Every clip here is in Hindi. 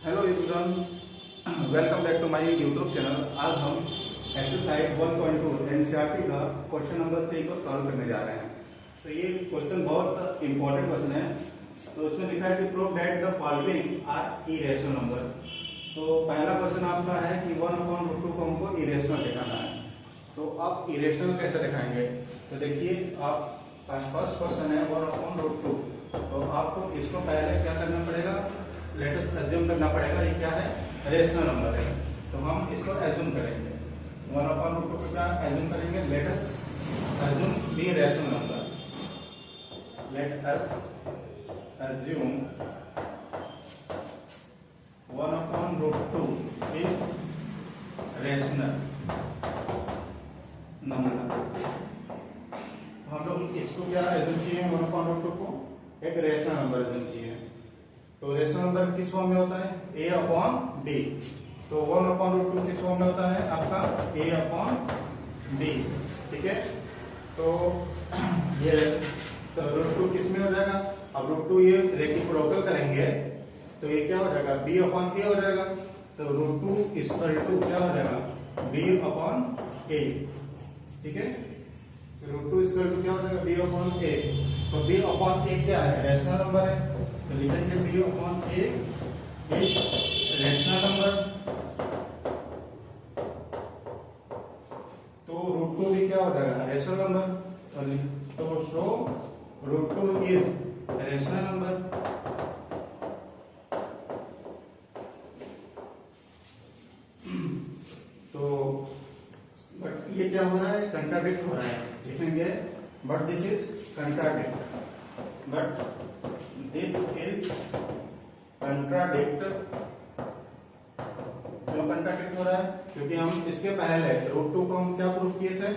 Hello everyone, welcome back to my YouTube channel. आज हम एक्सरसाइज 1.2 एनसीईआरटी का क्वेश्चन नंबर 3 को सॉल्व करने जा रहे हैं। तो ये क्वेश्चन बहुत इंपॉर्टेंट क्वेश्चन है। तो इसमें लिखा है कि prove that the following are irrational number. तो पहला क्वेश्चन आपका है कि 1/√2 को हमको इरेशनल दिखाना है। तो आप इरेशनल कैसे दिखाएंगे? तो देखिए, आप फर्स्ट क्वेश्चन है 1/√2। तो आपको इसको पहले क्या करना पड़ेगा? लेट अस अज्यूम करना पड़ेगा ये क्या है, रेशनल नंबर है। तो हम इसको अज्यूम करेंगे 1/√2 को क्या अज्यूम करेंगे? Let us assume b rational number. Let us assume 1/√2 is rational number. हम लोग इसको क्या अज्यूम किए? 1/√2 को एक रेशनल नंबर अज्यूम किए। तो रेशनल नंबर किस फॉर्म में होता है? a/d। तो 1/√2 किस फॉर्म में होता है आपका? a/d। ठीक है। तो ये तो √2 किस में हो जाएगा? अब √2 ये रेसिप्रोकल करेंगे तो ये क्या हो जाएगा? b/a हो जाएगा। तो √2 = क्या हो जाएगा? b/a। ठीक है। √2 = क्या हो जाएगा? b/a। तो b/a क्या है? रेशनल नंबर है। तो लिखेंगे b/a इज रेशनल नंबर। तो √2 भी क्या हो जाएगा? Rational number. तो शो √2 इज रेशनल नंबर। तो बट ये क्या हो रहा है? कंट्राडिक्ट हो रहा है। लिखेंगे but this is contradict. But this is contradict. क्यों कंट्राडिक्ट हो रहा है? क्योंकि हम इसके पहले √2 को हम क्या प्रूफ किए थे?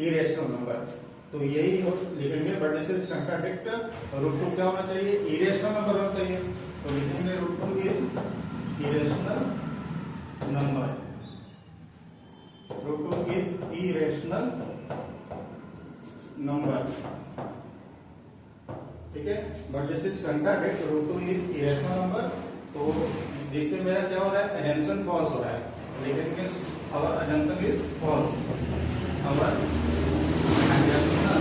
Irrational number. तो यही लिखेंगे बट दिस इज कंट्राडिक्ट। √2 क्या होना चाहिए? इरेशनल नंबर होना चाहिए। तो लिखेंगे √2 is irrational number. √2 is irrational number. ठीक है। But this is contradict. √2 is irrational number. तो जिससे मेरा क्या हो रहा है? अजम्पशन फॉल्स हो रहा है। लिखेंगे our assumption is false. Our assumption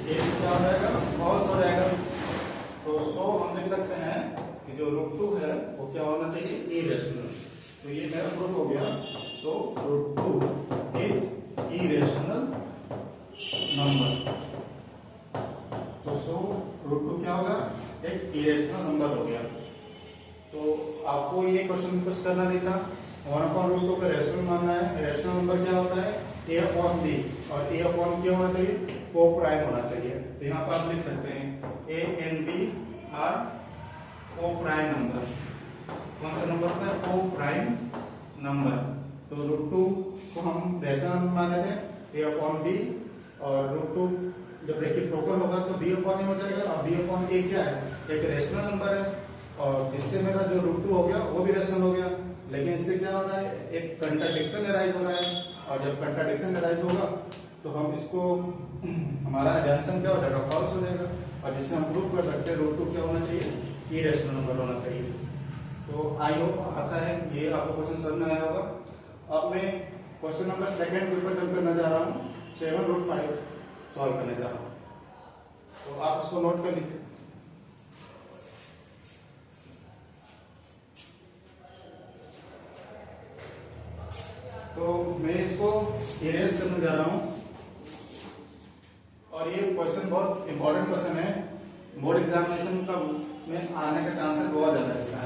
is क्या हो जाएगा? फॉल्स हो जाएगा। तो सो हम लिख सकते हैं कि जो √2 है वो क्या होना चाहिए? इरेशनल। तो ये मेरा प्रूफ हो गया। तो √2 इज इरेशनल नंबर। तो सो √2 क्या होगा? एक इरेशनल नंबर हो गया। तो आपको ये क्वेश्चन कुछ करना नहीं था। 1/√2 का रेशनल मानना है। रेशनल नंबर क्या होता है? a/b। और a/b क्या होना चाहिए? को प्राइम होना चाहिए। तो यहाँ पर आप लिख सकते हैं a and b आर को प्राइम नंबर। कौन सा नंबर होता है? को प्राइम नंबर। तो √2 को हम रेशनल नंबर माने थे a/b। और √2 जब रेसिप्रोकल होगा तो b/a हो जाएगा। और b/a क्या है? एक रेशनल नंबर है। और जिससे मेरा जो √2 हो गया वो भी रेशनल हो गया। लेकिन इससे क्या हो रहा है? एक कंट्राडिक्शन अराइज हो रहा है। और जब कंट्राडिक्शन अराइज होगा तो हम इसको हमारा अजम्पशन क्या हो जाएगा? फॉल्स हो जाएगा। और जिससे हम प्रूव कर सकते हैं √2 क्या होना चाहिए? इरेशनल नंबर होना चाहिए। तो आई होप आशा है ये आपको क्वेश्चन समझ में आया होगा। अब मैं क्वेश्चन नंबर 2 पेपर डन करना जा रहा हूँ। 7√5 सॉल्व करने जा रहा हूँ। तो आप इसको नोट कर लीजिए। तो मैं इसको इरेज करने जा रहा हूं। और ये क्वेश्चन बहुत इंपॉर्टेंट क्वेश्चन है। बोर्ड एग्जामिनेशन का में आने का चांसेस बहुत ज्यादा है इसका।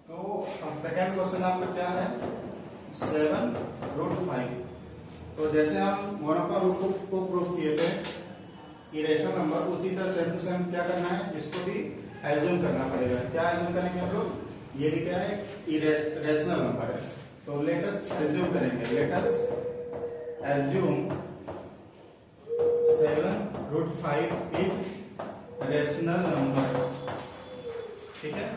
तो सेकंड क्वेश्चन आपका क्या है? 7√5। तो जैसे हम 1/√2 को प्रूव किए थे इरेशनल नंबर, उसी तरह सेम टू सेम क्या करना है? इसको भी एज्यूम करना पड़ेगा। क्या एज्यूम करेंगे हम लोग? ये भी क्या है? रेशनल नंबर है। तो लेट अस एज्यूम करेंगे। Let us assume 7√5 is rational number. ठीक है।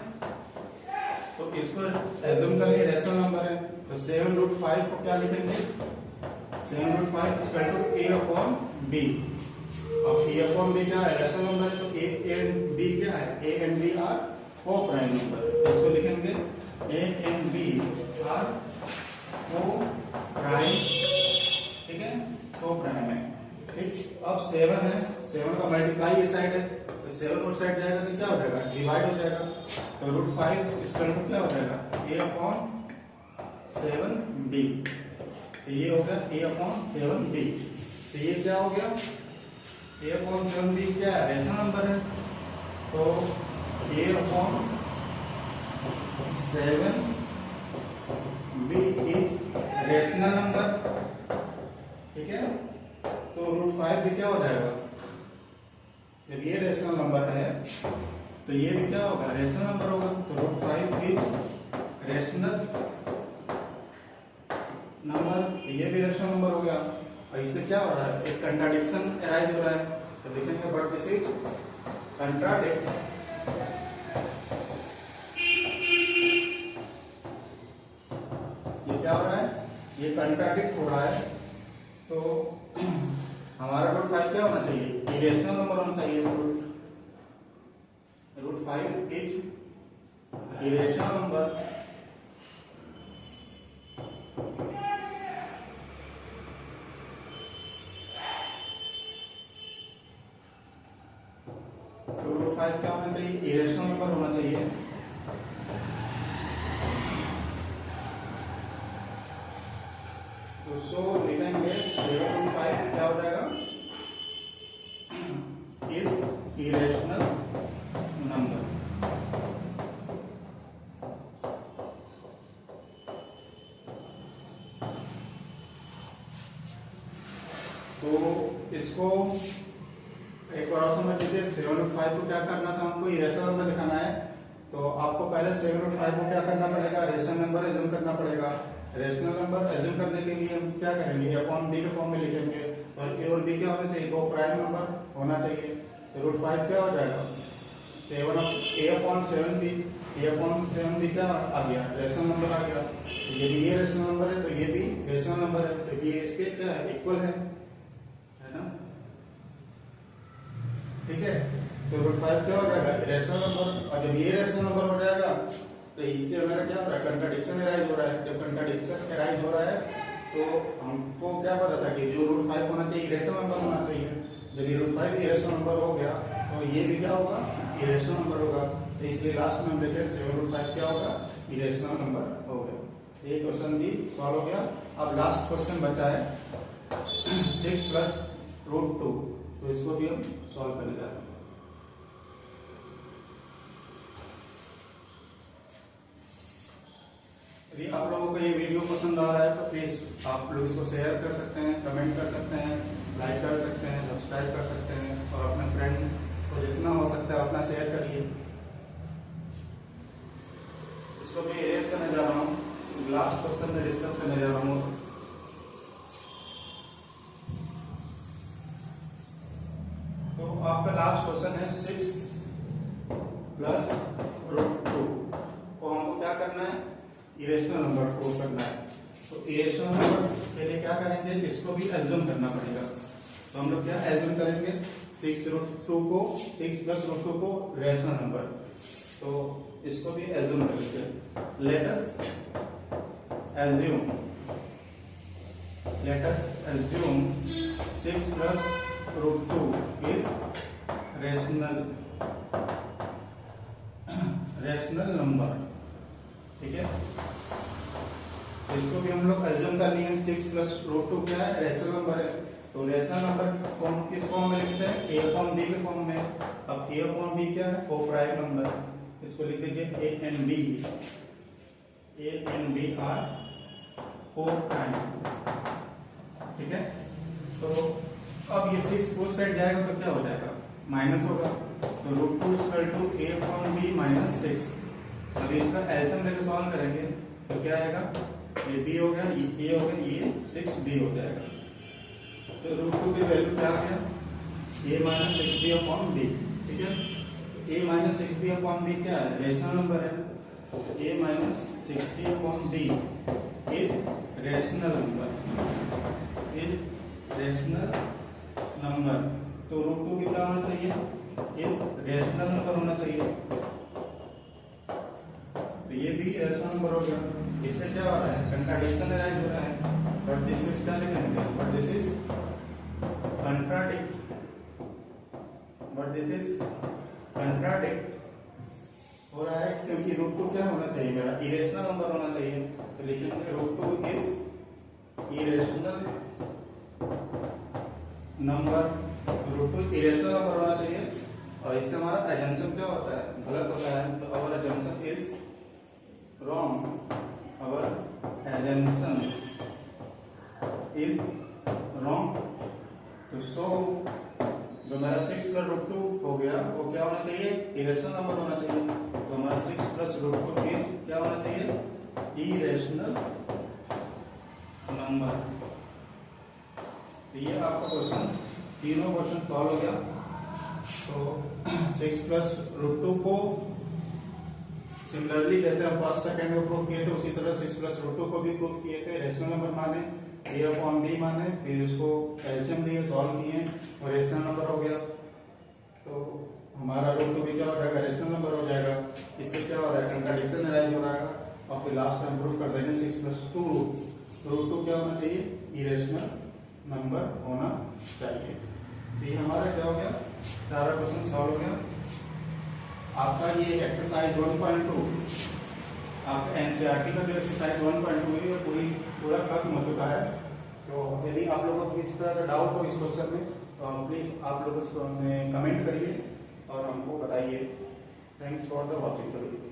तो इसको एज्यूम करिए रेशनल नंबर है। तो 7√5 को क्या लिखेंगे? 7/5 equal to a upon b। अब a अपॉन b क्या है, रेशनल नंबर है, तो a एंड b क्या है, a एंड b आर को प्राइम नंबर। इसको लिखेंगे a एंड b आर को प्राइम, ठीक है, को प्राइम है। ठीक, अब 7 है, 7 का मल्टीप्लाई इस साइड है, तो 7 उस साइड जाएगा तो क्या हो जाएगा, डिवाइड हो जाएगा। तो √5 इसका क्या हो जाएगा, a अपॉन 7b। तो ये हो गया a अपॉन 7b। तो ये क्या हो गया, a अपॉन 7b क्या है, रेशनल नंबर है, तो a upon 7b is rational number. ठीक है, तो √5 भी क्या हो जाएगा, जब ये रेशनल नंबर है तो ये भी क्या होगा, रेशनल नंबर होगा। तो √5 इज रेशनल नंबर, ये भी रेशनल नंबर हो गया। और इससे क्या हो रहा है, एक कंट्राडिक्शन अराइज हो रहा है, तो लिखेंगे बट दिस इज कंट्राडिक्ट। ये क्या हो रहा है, ये कंट्राडिक्ट हो रहा है। तो हमारा √5 क्या होना चाहिए, इरेशनल नंबर होना चाहिए। √5 इज इरेशनल नंबर। तो √5 क्या होना चाहिए, इरेशनल नंबर होना चाहिए। तो सो लिखेंगे 7/5 क्या हो जाएगा, इज इरेशनल नंबर। तो इसको एक बार और समझ लीजिए, 7/5 को क्या करना था, हमको इरेशनल नंबर दिखाना है। तो आपको पहले 7/5 को क्या करना पड़ेगा, रेशनल नंबर एज्यूम करना पड़ेगा। रेशनल नंबर एज्यूम करने के लिए हम क्या करेंगे, a अपॉन b के फॉर्म में लिखेंगे, और a और b क्या होना चाहिए, वो प्राइम नंबर होना चाहिए। तो √5 क्या हो जाएगा, a upon 7b, a upon 7b क्या आ गया, रेशनल नंबर आ गया। यदि ये रेशनल नंबर है तो ये भी रेशनल नंबर है, तो ये इसके क्या है, इक्वल है ना। ठीक है, तो √5 क्या हो जाएगा, रेशनल नंबर। और जब ये रेशनल नंबर हो जाएगा तो इससे हमारा क्या हो रहा है, कंट्राडिक्शन अराइज हो रहा है। जब कंट्राडिक्शन अराइज हो रहा है तो हमको क्या पता था कि जो √5 होना चाहिए इरेशनल नंबर होना चाहिए। जब ये √5 इरेशनल नंबर हो गया तो ये भी क्या होगा, इरेशनल नंबर होगा। तो इसलिए लास्ट में हम देखें 7/5 क्या होगा, इरेशनल नंबर हो गया। ये क्वेश्चन भी सॉल्व हो गया। अब लास्ट क्वेश्चन बचा है 6 + √2, तो इसको भी हम सॉल्व करने जा रहे हैं। यदि आप लोगों को ये वीडियो पसंद आ रहा है तो प्लीज आप लोग इसको शेयर कर सकते हैं, कमेंट कर सकते हैं, लाइक कर सकते हैं, सब्सक्राइब कर सकते हैं, और अपने फ्रेंड को जितना हो सकता है उतना शेयर करिए। इसको मैं इरेज करने जा रहा हूँ, लास्ट क्वेश्चन में डिस्कस करने जा रहा हूँ। तो आपका लास्ट क्वेश्चन है 6 + √2 को हमको क्या करना है, इरेशनल नंबर प्रूव करना है। तो इरेशनल नंबर के लिए क्या करेंगे, इसको भी एज्यूम करना पड़ेगा। तो हम लोग क्या एज्यूम करेंगे, 6 + √2 को रेशनल नंबर। तो इसको भी एज्यूम करेंगे। Let us assume 6 + √2 is rational number. ठीक है, इसको भी हम लोग एज्यूम कर लिए। 6 + √2 क्या है, रेशनल नंबर है। तो रेशनल नंबर फॉर्म किस फॉर्म में लिखते हैं, a अपॉन b के फॉर्म में। अब a अपॉन b क्या है, को प्राइम नंबर। इसको लिख दीजिए a एंड b आर को प्राइम। ठीक है, तो अब ये 6 उस साइड जाएगा तो क्या हो जाएगा, माइनस होगा। तो √2 = a अपॉन b - 6। अब इसका एलसीएम लेकर सॉल्व करेंगे तो क्या आएगा, ये b हो गया, ये a हो गया, ये 6b हो जाएगा। तो √2 की वैल्यू क्या आ गया, a - 6b अपॉन b। ठीक है, a - 6b अपॉन b क्या है, रेशनल नंबर है। a - 6b upon b is rational number. Irrational number. तो √2 भी क्या होना चाहिए, इरेशनल नंबर होना चाहिए। तो ये भी इरेशनल नंबर हो गया। इससे क्या हो रहा है, कंट्राडिक्शन अराइज हो रहा है। बट दिस इज क्या लिखेंगे, बट दिस इज कंट्राडिक्ट हो रहा है, क्योंकि √2 क्या होना चाहिए, मेरा इरेशनल नंबर होना चाहिए। तो लिखेंगे √2 is irrational number. √2 irrational number होना चाहिए। और इससे हमारा एजम्पशन क्या होता है, गलत होता है। तो our assumption is wrong, our assumption is wrong. तो सो जो मेरा 6 + √2 हो गया वो क्या होना चाहिए, इरेशनल नंबर होना चाहिए। तो हमारा 6 + √2 इज क्या होना चाहिए, इरेशनल नंबर। तो ये आपका क्वेश्चन, तीनों क्वेश्चन सॉल्व हो गया। तो 6 + √2 को सिमिलरली जैसे हम फर्स्ट सेकंड में प्रूव किए थे उसी तरह 6 + √2 को भी प्रूव किए थे। रेशनल नंबर माने, a/b माने, फिर उसको एलसीएम लिए सॉल्व किए और रेशनल नंबर हो गया। तो हमारा √2 भी क्या हो जाएगा, रेशनल नंबर हो जाएगा। इससे क्या हो रहा है, कंट्राडिक्शन अराइज हो रहा है। और फिर लास्ट में प्रूव कर देंगे 6 + 2 √2 क्या होना चाहिए, इरेशनल नंबर होना चाहिए। तो ये हमारा क्या हो गया, सारा क्वेश्चन सॉल्व हो गया। आपका ये एक्सरसाइज 1.2 आपका एनसीईआरटी का जो एक्सरसाइज 1.2 है पूरा खत्म हो चुका है। तो यदि आप लोगों को किसी तरह का डाउट हो इस क्वेश्चन में तो प्लीज आप लोग उसको हमें कमेंट करिए और हमको बताइए। Thanks for the watching the video.